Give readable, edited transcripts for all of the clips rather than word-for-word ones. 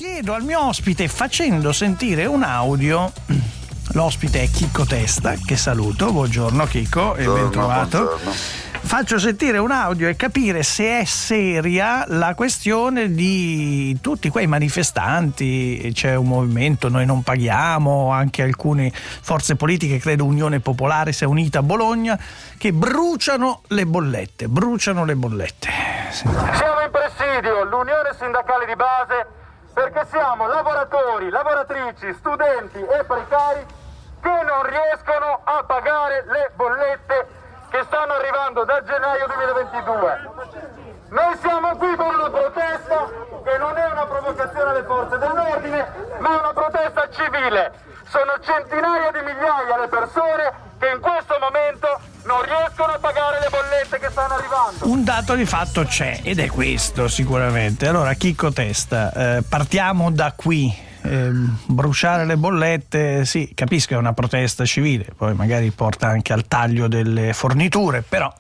chiedo al mio ospite facendo sentire un audio. L'ospite è Chicco Testa, che saluto. Buongiorno Chicco e ben trovato. Buongiorno. Faccio sentire un audio e capire se è seria la questione di tutti quei manifestanti. C'è un movimento Noi non paghiamo, anche alcune forze politiche, credo Unione Popolare si è unita a Bologna, che bruciano le bollette. Siamo in presidio, l'Unione Sindacale di Base, perché siamo lavoratori, lavoratrici, studenti e precari che non riescono a pagare le bollette che stanno arrivando da gennaio 2022. Noi siamo qui per una protesta che non è una provocazione alle forze dell'ordine, ma è una protesta civile. Sono centinaia di migliaia le persone che in questo momento non riescono a pagare le bollette che stanno arrivando. Un dato di fatto c'è, ed è questo sicuramente. Allora, Chicco Testa, partiamo da qui. Bruciare le bollette, sì, capisco che è una protesta civile, poi magari porta anche al taglio delle forniture, però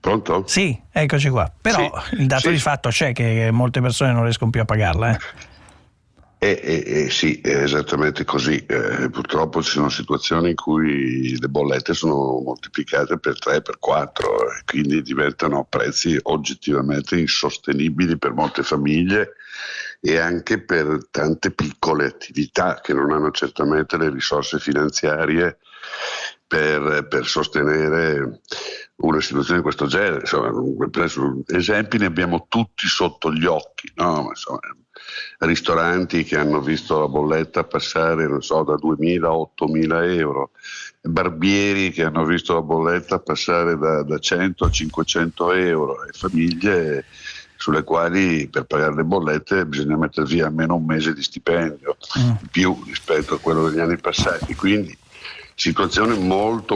Pronto? Sì, eccoci qua. Però sì, il dato di fatto c'è che molte persone non riescono più a pagarla. Sì, è esattamente così. Purtroppo ci sono situazioni in cui le bollette sono moltiplicate per 3, per 4 e quindi diventano prezzi oggettivamente insostenibili per molte famiglie e anche per tante piccole attività che non hanno certamente le risorse finanziarie per sostenere una situazione di questo genere. Insomma, esempi ne abbiamo tutti sotto gli occhi, no? Insomma, ristoranti che hanno visto la bolletta passare, non so, da 2.000 a 8.000 euro, barbieri che hanno visto la bolletta passare da 100 a 500 euro, e famiglie sulle quali per pagare le bollette bisogna mettere via almeno un mese di stipendio in più rispetto a quello degli anni passati. Quindi situazione molto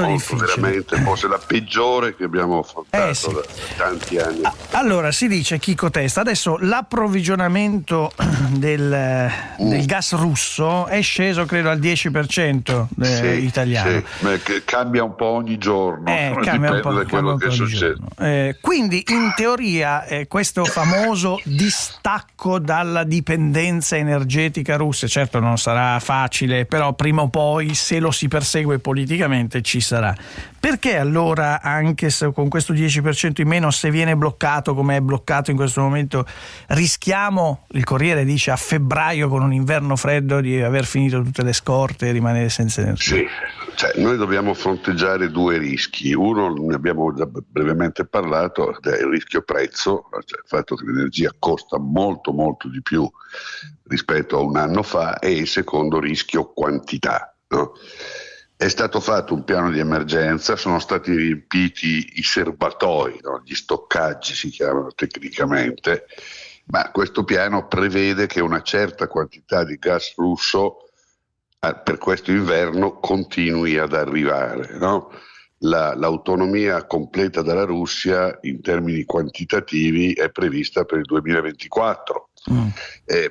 difficile, veramente forse la peggiore che abbiamo affrontato da tanti anni. Allora, si dice, Chicco Testa, adesso l'approvvigionamento del gas russo è sceso credo al 10% italiano. Sì, che cambia un po' ogni giorno, dipende da quello che succede. Quindi in teoria questo famoso distacco dalla dipendenza energetica russa, certo non sarà facile, però prima o poi, se lo si persegue politicamente, ci sarà. Perché allora, anche se con questo 10% in meno, se viene bloccato come è bloccato in questo momento, rischiamo, il Corriere dice, a febbraio con un inverno freddo di aver finito tutte le scorte e rimanere senza energia? Sì, noi dobbiamo fronteggiare due rischi. Uno, ne abbiamo già brevemente parlato, è il rischio prezzo, cioè il fatto che l'energia costa molto di più rispetto a un anno fa, e il secondo rischio quantità, no? È stato fatto un piano di emergenza, sono stati riempiti i serbatoi, no? Gli stoccaggi si chiamano tecnicamente, ma questo piano prevede che una certa quantità di gas russo per questo inverno continui ad arrivare, no? L'autonomia completa della Russia in termini quantitativi è prevista per il 2024.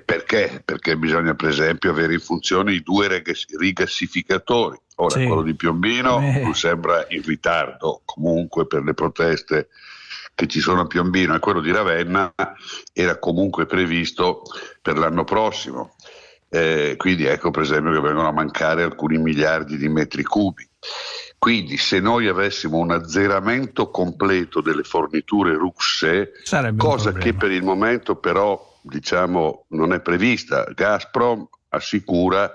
Perché? Perché bisogna per esempio avere in funzione i 2 rigassificatori. Ora quello di Piombino sembra in ritardo comunque per le proteste che ci sono a Piombino, e quello di Ravenna era comunque previsto per l'anno prossimo. Quindi ecco per esempio che vengono a mancare alcuni miliardi di metri cubi. Quindi se noi avessimo un azzeramento completo delle forniture russe, cosa che per il momento però non è prevista, Gazprom assicura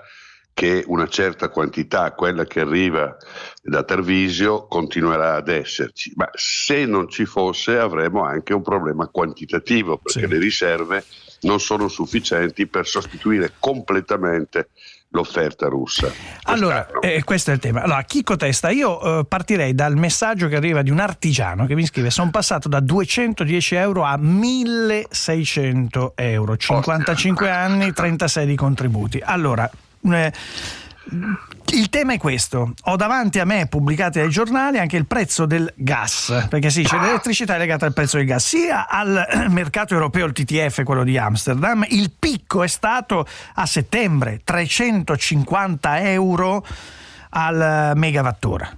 che una certa quantità, quella che arriva da Tarvisio, continuerà ad esserci, ma se non ci fosse avremo anche un problema quantitativo, perché le riserve non sono sufficienti per sostituire completamente l'offerta russa. Allora, questo è il tema. Allora, Chicco Testa, io partirei dal messaggio che arriva di un artigiano che mi scrive: sono passato da 210 euro a 1.600 euro, 55 anni, 36 di contributi. Allora, il tema è questo: ho davanti a me, pubblicati dai giornali, anche il prezzo del gas, perché si dice l'elettricità è legata al prezzo del gas, sia al mercato europeo, il TTF, quello di Amsterdam. Il picco è stato a settembre, 350 euro al megawattora.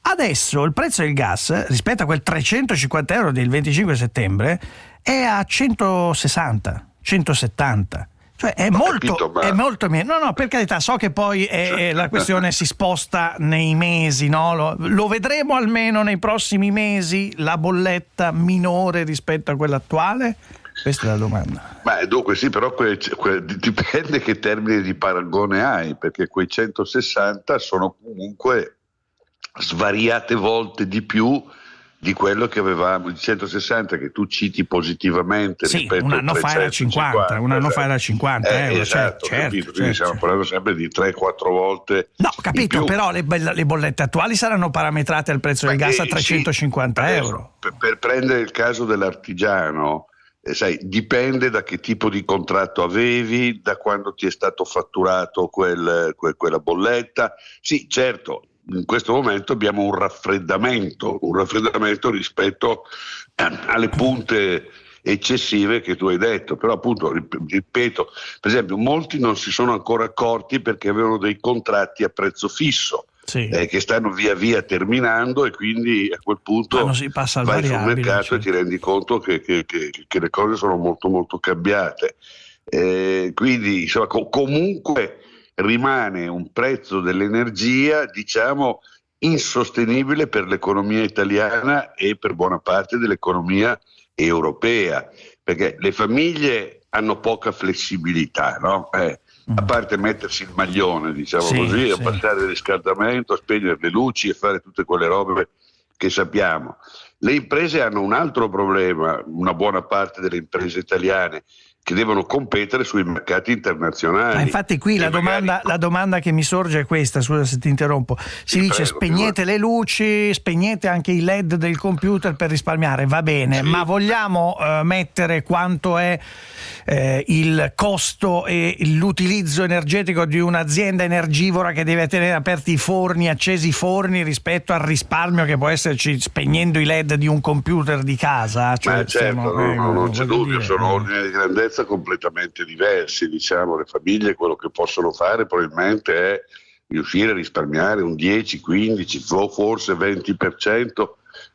Adesso il prezzo del gas rispetto a quel 350 euro del 25 settembre è a 160, 170. Cioè è molto meno. No, per carità, so che poi la questione si sposta nei mesi, no? Lo vedremo almeno nei prossimi mesi, la bolletta minore rispetto a quella attuale? Questa è la domanda. Ma dunque sì, però dipende che termine di paragone hai, perché quei 160 sono comunque svariate volte di più di quello che avevamo, di 160 che tu citi positivamente, sì, rispetto un anno a 350, un anno fa era 50 euro, esatto, capito, quindi stiamo parlando sempre di 3-4 volte. No, capito, però le bollette attuali saranno parametrate al prezzo del gas a 350 euro. Per prendere il caso dell'artigiano, sai, dipende da che tipo di contratto avevi, da quando ti è stato fatturato quella bolletta. Sì, certo, in questo momento abbiamo un raffreddamento rispetto alle punte eccessive che tu hai detto, però appunto, ripeto, per esempio molti non si sono ancora accorti perché avevano dei contratti a prezzo fisso. Sì. Che stanno via via terminando, e quindi a quel punto vai sul mercato e ti rendi conto che le cose sono molto molto cambiate, quindi insomma, comunque rimane un prezzo dell'energia, diciamo, insostenibile per l'economia italiana e per buona parte dell'economia europea, perché le famiglie hanno poca flessibilità, no? A parte mettersi il maglione, diciamo così, abbassare il riscaldamento, spegnere le luci e fare tutte quelle robe che sappiamo. Le imprese hanno un altro problema, una buona parte delle imprese italiane, che devono competere sui mercati internazionali. Ma infatti qui la domanda che mi sorge è questa, scusa se ti interrompo. Si dice spegnete le luci, spegnete anche i LED del computer per risparmiare, va bene, ma vogliamo mettere quanto è il costo e l'utilizzo energetico di un'azienda energivora che deve tenere aperti i forni, accesi i forni, rispetto al risparmio che può esserci spegnendo i LED di un computer di casa? Cioè, ma certo, non c'è dubbio, sono ordini di grandezza completamente diversi, diciamo. Le famiglie quello che possono fare probabilmente è riuscire a risparmiare un 10, 15, forse 20%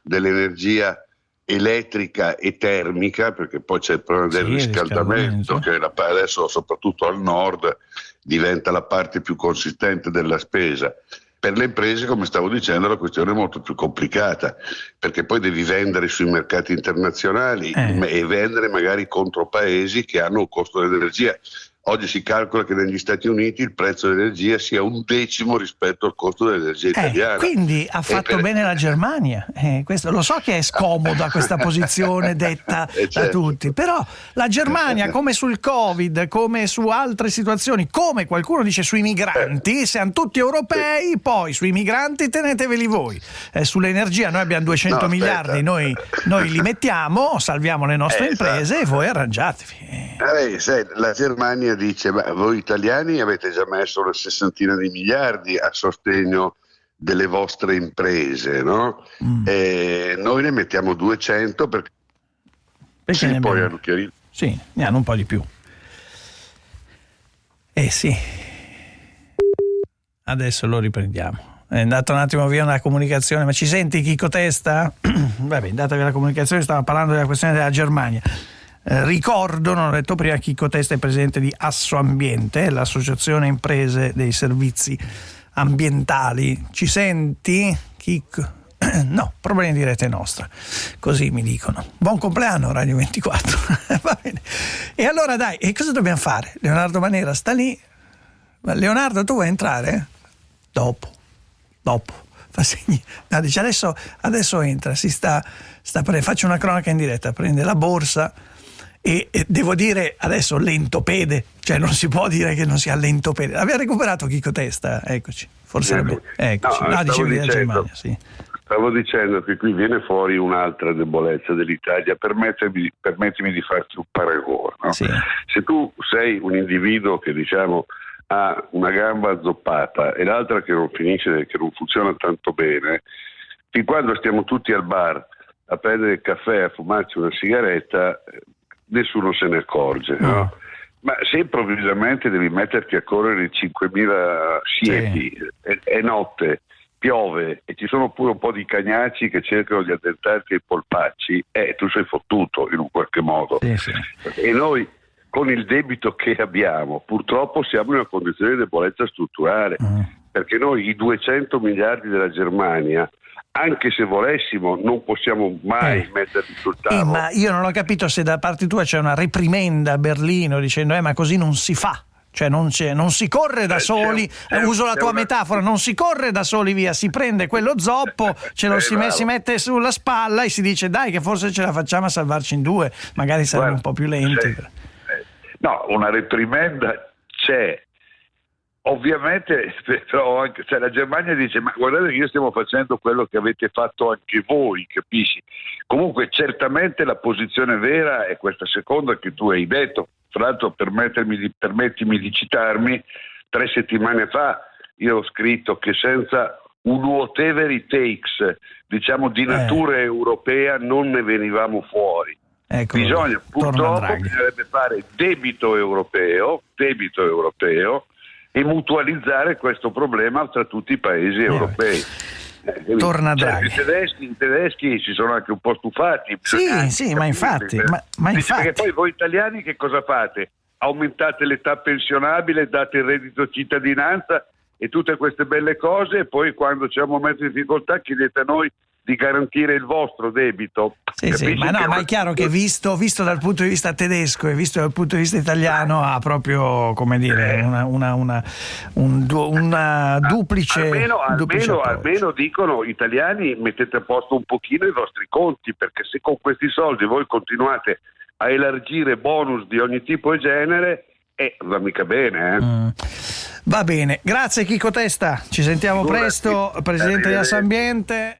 dell'energia elettrica e termica, perché poi c'è il problema del riscaldamento che adesso soprattutto al nord diventa la parte più consistente della spesa. Per le imprese, come stavo dicendo, la questione è molto più complicata, perché poi devi vendere sui mercati internazionali e vendere magari contro paesi che hanno un costo dell'energia. Oggi si calcola che negli Stati Uniti il prezzo dell'energia sia 1/10 rispetto al costo dell'energia italiana. Quindi ha fatto bene la Germania. Questo, lo so che è scomoda questa posizione detta da tutti, però la Germania, come sul Covid, come su altre situazioni, come qualcuno dice sui migranti, siamo tutti europei, poi sui migranti teneteveli voi. Sull'energia noi abbiamo 200 miliardi, noi li mettiamo, salviamo le nostre imprese e voi arrangiatevi. Sai, la Germania dice: ma voi italiani avete già messo una 60 di miliardi a sostegno delle vostre imprese, no? Noi ne mettiamo 200 perché sì, poi hanno chiarito. Sì, ne hanno un po' di più. Sì. Adesso lo riprendiamo. È andata un attimo via una comunicazione, ma ci senti, Chicco Testa? Vabbè, è andata via la comunicazione, stava parlando della questione della Germania. Ricordo, non ho detto prima, Chicco Testa è presidente di Assoambiente, l'associazione imprese dei servizi ambientali. Ci senti, Chicco? No, problemi di rete nostra, così mi dicono. Buon compleanno Radio 24. Va bene. E allora dai, e cosa dobbiamo fare? Leonardo Manera sta lì. Ma Leonardo, tu vuoi entrare? Dopo. Fa segni. No, dice adesso entra, faccio una cronaca in diretta, prende la borsa e devo dire adesso lentopede, cioè non si può dire che non sia lentopede. Abbiamo recuperato Chicco Testa, eccoci. Forse eccoci. Dicevi della Germania, sì. Stavo dicendo che qui viene fuori un'altra debolezza dell'Italia. Permettimi di farti un paragone, no? Sì. Se tu sei un individuo che, diciamo, ha una gamba azzoppata e l'altra che non funziona tanto bene, fin quando stiamo tutti al bar a prendere il caffè, a fumarci una sigaretta, nessuno se ne accorge, no? Ma se improvvisamente devi metterti a correre 5.000 siepi, è notte, piove e ci sono pure un po' di cagnacci che cercano di addentrarti ai polpacci, tu sei fottuto in un qualche modo. Sì. E noi con il debito che abbiamo purtroppo siamo in una condizione di debolezza strutturale, perché noi i 200 miliardi della Germania, anche se volessimo, non possiamo mai metterli sul tavolo. Ma io non ho capito se da parte tua c'è una reprimenda a Berlino dicendo ma così non si fa. Cioè non si corre da soli, uso la tua metafora, non si corre da soli via, si prende quello zoppo, si mette sulla spalla e si dice dai che forse ce la facciamo a salvarci in due, magari saremo un po' più lenti. No, una reprimenda c'è. Ovviamente però anche, la Germania dice ma guardate che io stiamo facendo quello che avete fatto anche voi, capisci? Comunque certamente la posizione vera è questa seconda che tu hai detto. Tra l'altro permettimi di citarmi, 3 settimane fa io ho scritto che senza un whatever it takes, diciamo di natura europea, non ne venivamo fuori. Bisognerebbe fare debito europeo e mutualizzare questo problema tra tutti i paesi europei. Torna Draghi. I tedeschi si sono anche un po' stufati. Sì, ma infatti. Perché poi voi italiani che cosa fate? Aumentate l'età pensionabile, date il reddito cittadinanza e tutte queste belle cose, e poi quando c'è un momento di difficoltà chiedete a noi di garantire il vostro debito. Sì, ma è chiaro che visto dal punto di vista tedesco e visto dal punto di vista italiano ha proprio, come dire, una duplice almeno dicono italiani, mettete a posto un pochino i vostri conti, perché se con questi soldi voi continuate a elargire bonus di ogni tipo e genere, va mica bene. Va bene, grazie Chico Testa, ci sentiamo presto, presidente di Assambiente.